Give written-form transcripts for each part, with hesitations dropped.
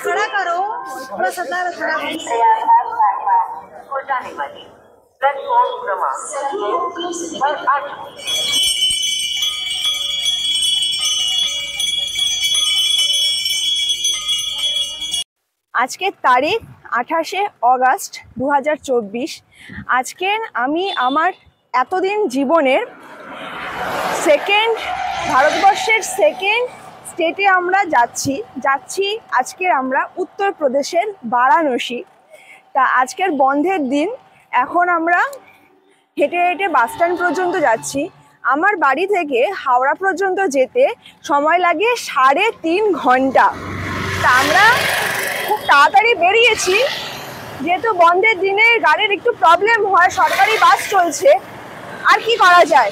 खड़ा करो, थोड़ा सा खड़ा हो जाने वाली प्लेटफॉर्म क्रमांक पर आ चुकी है। আজকের তারিখ 28শে অগাস্ট 2024। আজকের আমি আমার এতদিন জীবনের ভারতবর্ষের সেকেন্ড স্টেটে আমরা যাচ্ছি আজকের আমরা উত্তরপ্রদেশের বারাণসী। তা আজকের বন্ধের দিন, এখন আমরা হেঁটে হেঁটে বাস স্ট্যান্ড পর্যন্ত যাচ্ছি। আমার বাড়ি থেকে হাওড়া পর্যন্ত যেতে সময় লাগে 3.5 ঘন্টা। তা আমরা খুব তাড়াতাড়ি বেরিয়েছি, যেহেতু বন্ধের দিনে গাড়ির একটু প্রবলেম হয়, সরকারি বাস চলছে, আর কি করা যায়।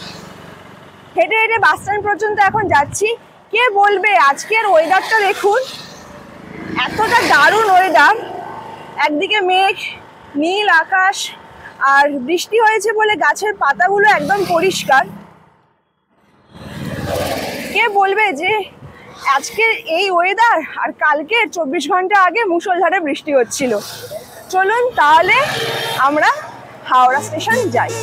হেঁটে হেঁটে বাস স্ট্যান্ড পর্যন্ত এখন যাচ্ছি। কে বলবে আজকের ওয়েদারটা দেখুন, এতটা দারুণ ওয়েদার। একদিকে মেঘ, নীল আকাশ, আর বৃষ্টি হয়েছে বলে গাছের পাতাগুলো একদম পরিষ্কার। কে বলবে যে আজকের এই ওয়েদার আর কালকে 24 ঘন্টা আগে মুষলধারে বৃষ্টি হচ্ছিল। চলুন তাহলে আমরা হাওড়া স্টেশন যাই।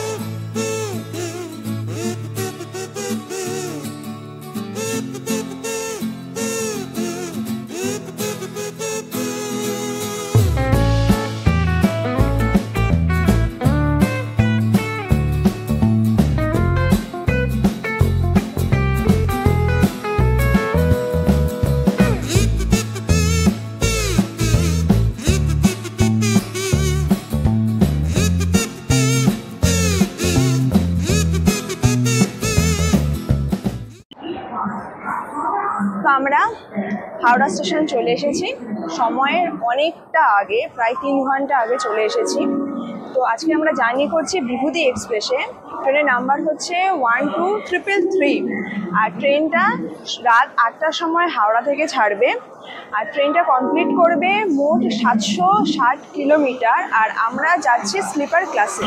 আমরা হাওড়া স্টেশন চলে এসেছি সময়ের অনেকটা আগে, প্রায় 3 ঘন্টা আগে চলে এসেছি। তো আজকে আমরা জার্নি করছি বিভূতি এক্সপ্রেসে। ট্রেনের নাম্বার হচ্ছে 12333, আর ট্রেনটা রাত 8টার সময় হাওড়া থেকে ছাড়বে। আর ট্রেনটা কমপ্লিট করবে মোট 760 কিলোমিটার, আর আমরা যাচ্ছি স্লিপার ক্লাসে।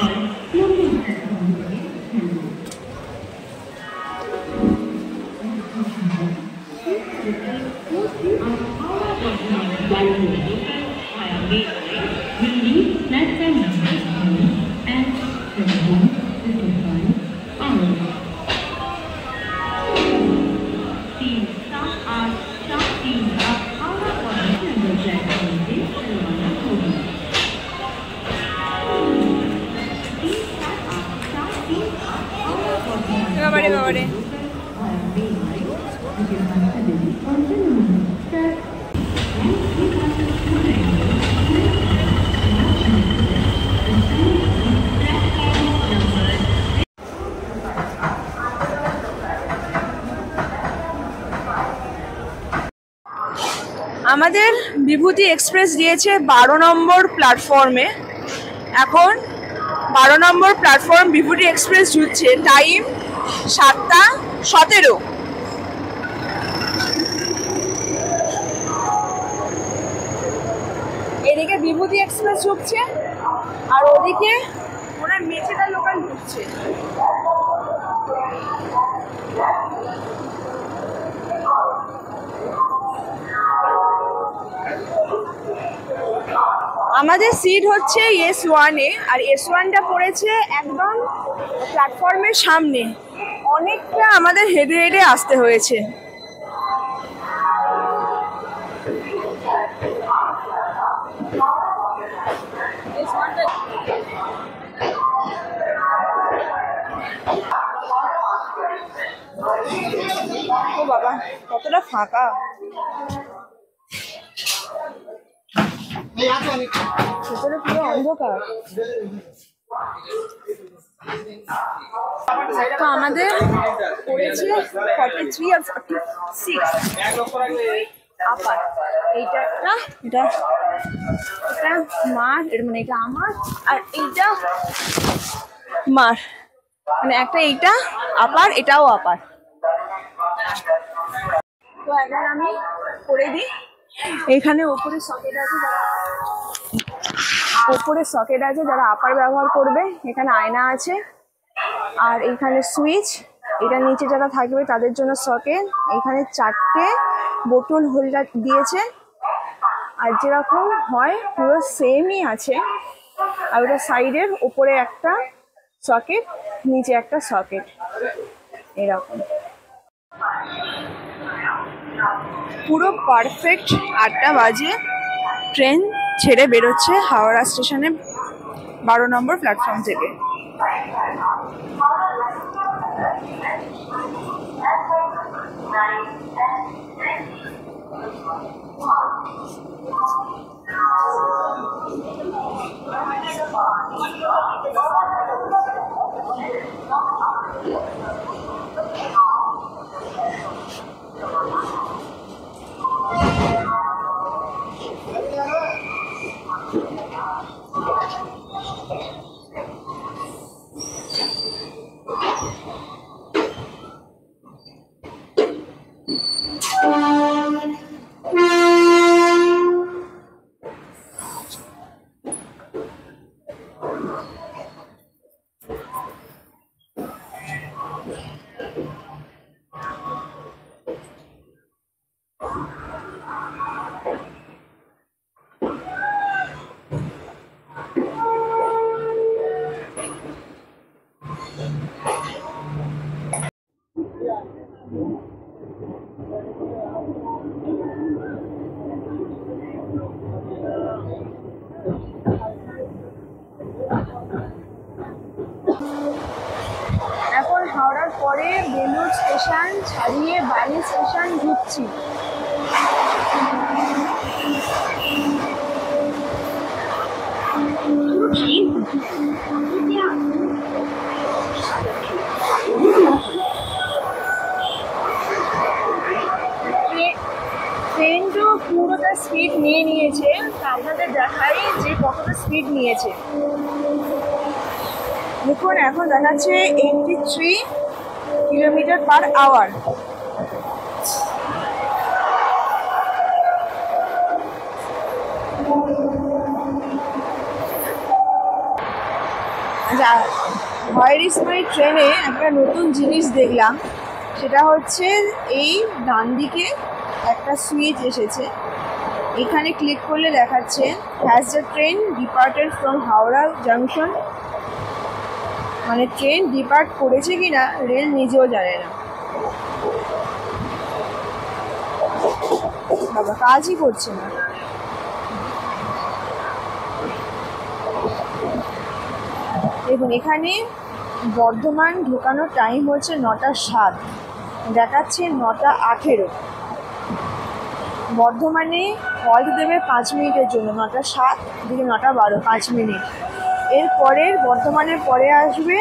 আমাদের বিভূতি এক্সপ্রেস দিয়েছে 12 নম্বর প্ল্যাটফর্মে। এখন 12 নম্বর প্ল্যাটফর্ম বিভূতি এক্সপ্রেস ঢুকছে। টাইম 7টা 17। এদিকে বিভূতি এক্সপ্রেস ঢুকছে, আর ওদিকে ওনার মেচেদা লোকাল ঢুকছে। আমাদের সিট হচ্ছে S1-এ, আর S1টা পড়েছে একদম প্ল্যাটফর্মের সামনে। অনেকটা আমাদের হেঁটে হেঁটে আসতে হয়েছে। ও বাবা, কতটা ফাঁকা। ভেতরে পুরো অন্ধকার। তো আমাদের পড়েছে 43 আর 46 আপার। এইটা এটা মার, মানে এটা আমার, আর এইটা মার, মানে একটা এইটা আপার, এটাও আপার। তো এখন আমি করে দিই। এখানে ওপরে সকেট আছে, যারা আপার ব্যবহার করবে। এখানে আয়না আছে, আর এইখানে সুইচ। এটা নিচে যারা থাকবে তাদের জন্য সকেট। এখানে 4টে বোতল হোল্ডার দিয়েছে, আর যেরকম হয় পুরো সেমই আছে। আর ওটা সাইডের উপরে একটা সকেট, নিচে একটা সকেট, এরকম পুরো পারফেক্ট 8টা বাজে ট্রেন ছেড়ে বেরোচ্ছে হাওড়া স্টেশনে 12 নম্বর প্ল্যাটফর্ম থেকে। এখন হাওড়ার পরে বেলুড় স্টেশন ছাড়িয়ে বালি স্টেশন ঢুকছি। ট্রেন তো পুরোটা স্পিড নিয়ে নিয়েছে, আপনাদের দেখাই যে কতটা স্পিড নিয়েছে। দেখুন এখন দেখাচ্ছে 83 কিলোমিটার পার আওয়ার। ভয়েরিসময় ট্রেনে একটা নতুন জিনিস দেখলাম, সেটা হচ্ছে এই ডান দিকে একটা সুইচ এসেছে, এখানে ক্লিক করলে দেখাচ্ছে has the train departed from Howrah junction. মানে ট্রেন ডিপার্ট করেছে কিনা রেল নিজেও জানে না, বাবা কাজই করছে না। দেখুন এখানে বর্ধমান ঢোকানোর টাইম হচ্ছে 9টা 7, দেখাচ্ছে 9টা 18। বর্ধমানে হল্ট দেবে 5 মিনিটের জন্য, 9টা 7 দিকে 9টা 12, 5 মিনিট। এরপরের বর্ধমানের পরে আসবে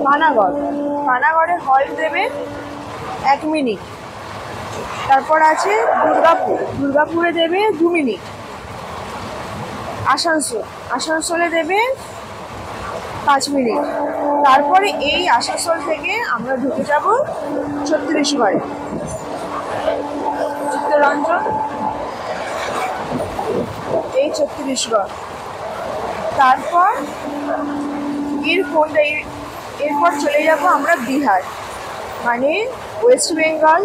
পানাগড়, পানাগড়ে হল্ট দেবে 1 মিনিট। তারপর আছে দুর্গাপুর, দুর্গাপুরে দেবে 2 মিনিট। আসানসোল, আসানসোলে দেবে 5 মিনিট। তারপরে এই আসানসোল থেকে আমরা ঢুকে যাব ছত্তিশগড়ে, চিত্তরঞ্জন, এই ছত্তিশগড়। তারপর এরপর চলে যাব আমরা বিহার, মানে ওয়েস্ট বেঙ্গল,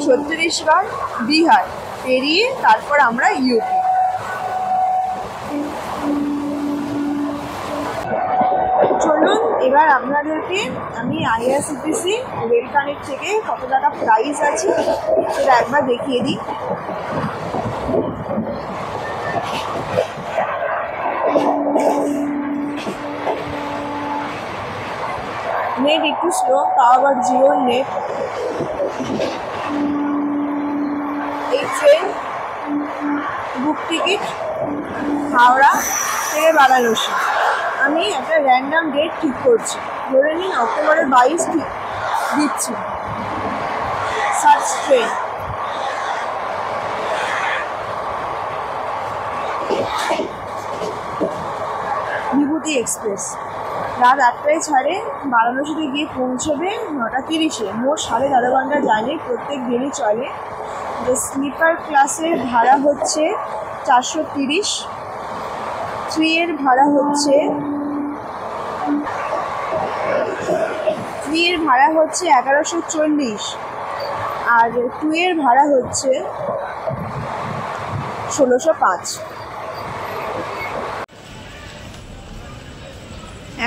ছত্তিশগড়, বিহার পেরিয়ে তারপর আমরা ইউপি। চলুন এবার আপনাদেরকে আমি আইআরসিটিসি রেল কানেক্ট থেকে কত টাকা প্রাইস আছে সেটা একবার দেখিয়ে দিই। নেট একটু স্লো, তাও আবার জিও নেট। এই ট্রেন বুক টিকিট হাওড়া থেকে বারাণসী। আমি একটা র্যান্ডাম ডেট ঠিক করছি, ধরে নিন অক্টোবরের 22 ঠিক দিচ্ছি। সার্চ ট্রেন, বিভূতি এক্সপ্রেস রাত 8টায় ছাড়ে, বারাণসীতে গিয়ে পৌঁছবে 9টা 30-এ। মোট 13.5 ঘন্টা জার্নি প্রত্যেক দিনই চলে। যে স্লিপার ক্লাসের ভাড়া হচ্ছে 430, 3 এর ভাড়া হচ্ছে 1140, আর 2 এর ভাড়া হচ্ছে 1605।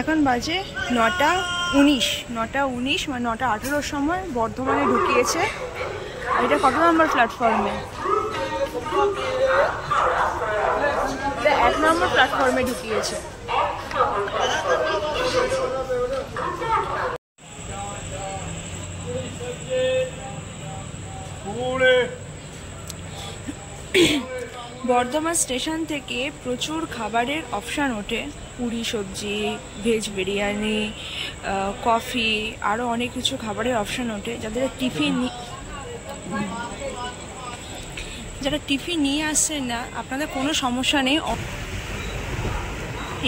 এখন বাজে 9:19, 9:19 মানে 9:18 সময় বর্ধমানে ঢুকিয়েছে। এটা কত নম্বর প্ল্যাটফর্মে? এটা 1 নম্বর প্ল্যাটফর্মে ঢুকিয়েছে। বর্ধমান স্টেশন থেকে প্রচুর খাবারের অপশান ওঠে, পুরি সবজি, ভেজ বিরিয়ানি, কফি, আরও অনেক কিছু খাবারের অপশান ওঠে। যারা টিফিন নিয়ে আসছেন না, আপনাদের কোনো সমস্যা নেই।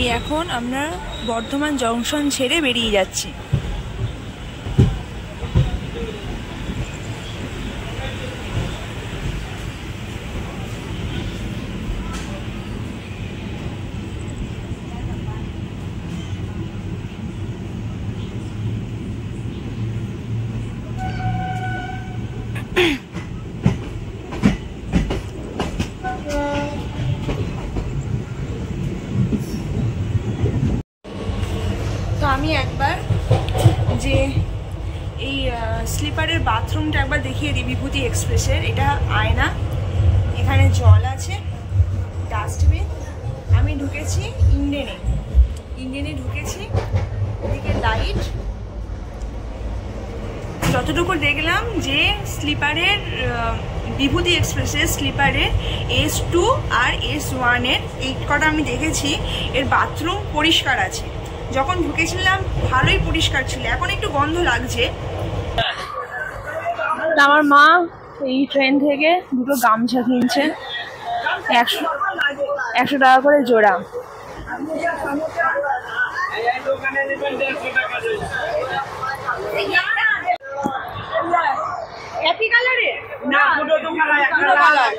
এই এখন আমরা বর্ধমান জংশন ছেড়ে বেরিয়ে যাচ্ছি। তো আমি একবার যে এই স্লিপারের বাথরুমটা একবার দেখিয়ে দিই বিভূতি এক্সপ্রেসের। এটা আয়না, এখানে জল আছে, ডাস্টবিন। আমি ঢুকেছি ইন্ডিয়ানে ঢুকেছি। এদিকে লাইট। যতটুকু দেখলাম যে স্লিপারের বিভূতি এক্সপ্রেসের স্লিপারের S2 আর S1-এর এই কটা আমি দেখেছি, এর বাথরুম পরিষ্কার আছে। যখন ঢুকেছিলাম ভালোই পরিষ্কার ছিল, এখন একটু গন্ধ লাগছে। আমার মা এই ট্রেন থেকে দুটো গামছা কিনছে, 100 টাকা করে জোড়া। একই কালারের না, দুটো কালার।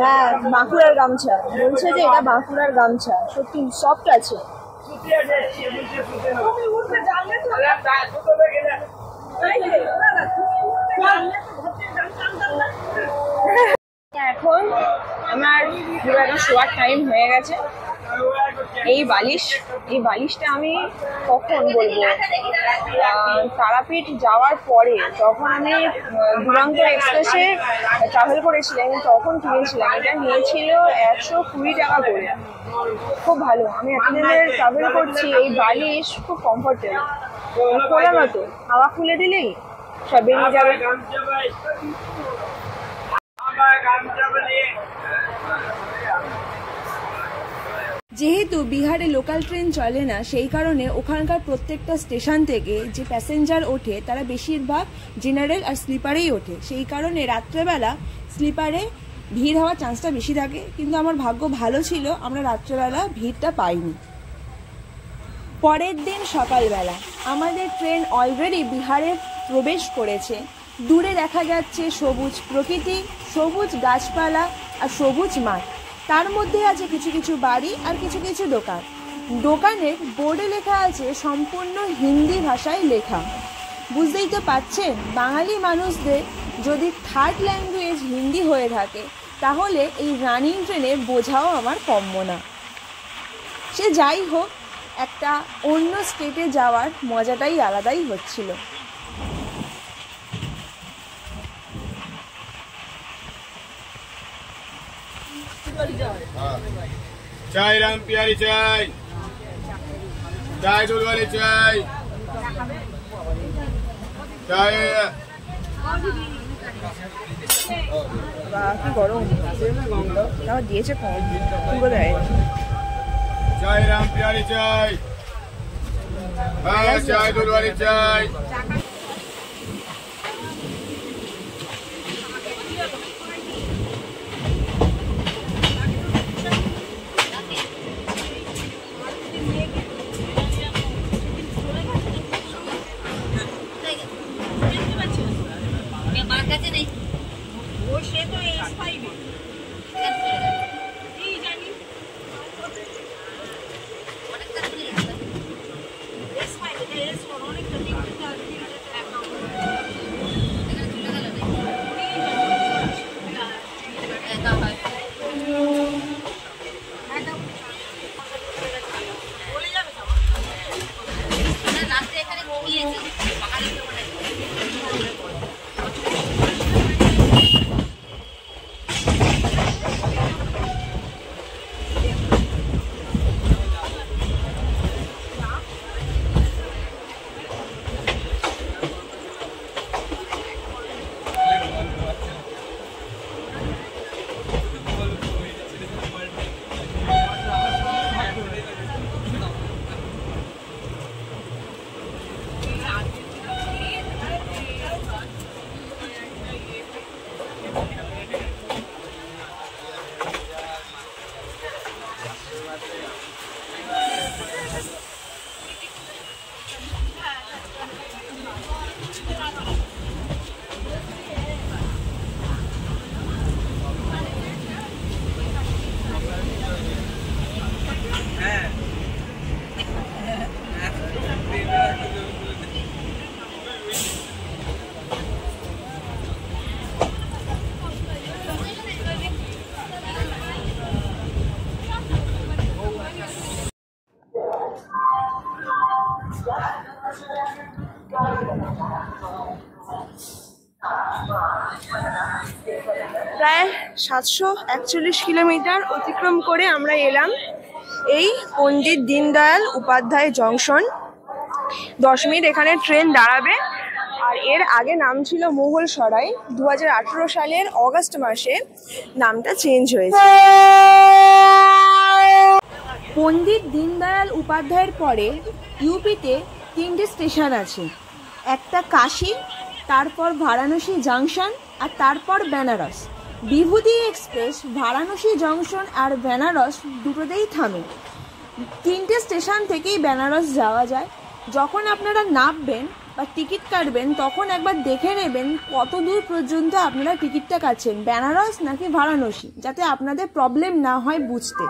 হ্যাঁ, বাঁকুড়ার গামছা বলছে যে এটা বাঁকুড়ার গামছা, সত্যি সফট আছে। এখন আমার পুরো একটা শোয়ার টাইম হয়ে গেছে। এই বালিশটা আমি কখন বলবো, তারাপীঠ যাওয়ার পরে যখন আমি দুরন্ত এক্সপ্রেসে ট্রাভেল করেছিলাম তখন কিনেছিলাম। এটা নিয়েছিল 120 টাকা করে, খুব ভালো। আমি এতদিনের ট্রাভেল করছি, এই বালিশ খুব কমফোর্টেবল। খোলা মতো, হাওয়া খুলে দিলেই সব বেরিয়ে যাবে। যেহেতু বিহারে লোকাল ট্রেন চলে না, সেই কারণে ওখানকার প্রত্যেকটা স্টেশন থেকে যে প্যাসেঞ্জার ওঠে তারা বেশিরভাগ জেনারেল আর স্লিপারেই ওঠে। সেই কারণে রাত্রেবেলা স্লিপারে ভিড় হওয়ার চান্সটা বেশি থাকে। কিন্তু আমার ভাগ্য ভালো ছিল, আমরা রাত্রেবেলা ভিড়টা পাইনি। পরের দিন সকালবেলা আমাদের ট্রেন অলরেডি বিহারে প্রবেশ করেছে। দূরে দেখা যাচ্ছে সবুজ প্রকৃতি, সবুজ গাছপালা আর সবুজ মাঠ। তার মধ্যে আছে কিছু কিছু বাড়ি আর কিছু কিছু দোকান। দোকানের বোর্ডে লেখা আছে সম্পূর্ণ হিন্দি ভাষায় লেখা। বুঝতেই তো পারছেন, বাঙালি মানুষদের যদি থার্ড ল্যাঙ্গুয়েজ হিন্দি হয়ে থাকে তাহলে এই রানিং ট্রেনে বোঝাও আমার কম্য না। সে যাই হোক, একটা অন্য স্টেটে যাওয়ার মজাটাই আলাদাই হচ্ছিল। चाय राम प्यारी चाय, चाय दूध वाली चाय, चाय কি গরম, তাও দিয়েছে কম, পুরো দেয়। चाय राम प्यारी चाय, हाँ चाय दूध वाली चाय। প্রায় 741 কিলোমিটার অতিক্রম করে আমরা এলাম এই পণ্ডিত দীনদয়াল উপাধ্যায় জংশন। 10 মিনিট এখানে ট্রেন দাঁড়াবে। আর এর আগে নাম ছিল মুঘলসরাই। 2018 সালের অগাস্ট মাসে নামটা চেঞ্জ হয়েছে। পণ্ডিত দীনদয়াল উপাধ্যায়ের পরে ইউপিতে 3টে স্টেশন আছে। একটা কাশী, তারপর বারাণসী জংশন, আর তারপর বেনারস। বিভূতি এক্সপ্রেস বারাণসী জংশন আর বেনারস দুটোতেই থামে। 3টে স্টেশন থেকেই বেনারস যাওয়া যায়। যখন আপনারা নামবেন বা টিকিট কাটবেন তখন একবার দেখে নেবেন কত দূর পর্যন্ত আপনারা টিকিটটা কাটছেন, বেনারস নাকি বারাণসী, যাতে আপনাদের প্রবলেম না হয় বুঝতে।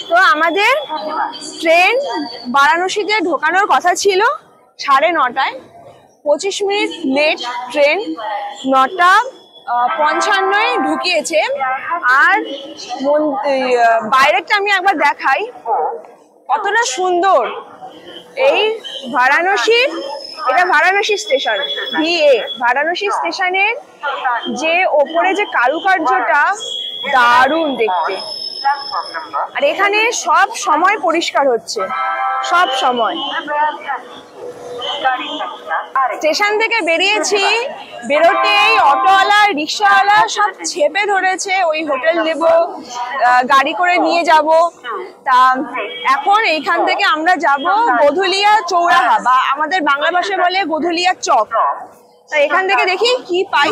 তো আমাদের ট্রেন বারাণসীতে ঢোকানোর কথা ছিল 9:30। 25 মিনিট লেট ট্রেন। 9:55 ঢুকিয়েছে। আর বাইরেটা আমি একবার দেখাই কতটা সুন্দর। এই বারাণসীর, এটা বারাণসী স্টেশন, ভিএ বারাণসী স্টেশনের যে ওপরে যে কারুকার্যটা দারুণ দেখতে। আর এখানে সব সময় পরিষ্কার হচ্ছে, সব সময়। স্টেশন থেকে বেরিয়েছি, বেরোতেই অটোওয়ালা রিক্সাওয়ালা সব ছেপে ধরেছে, ওই হোটেল দেব, গাড়ি করে নিয়ে যাব। তা এখন এইখান থেকে আমরা যাব গধুলিয়া চৌরাহা, বা আমাদের বাংলা ভাষায় বলে গধুলিয়া চক। তা এখান থেকে দেখি কি পাই।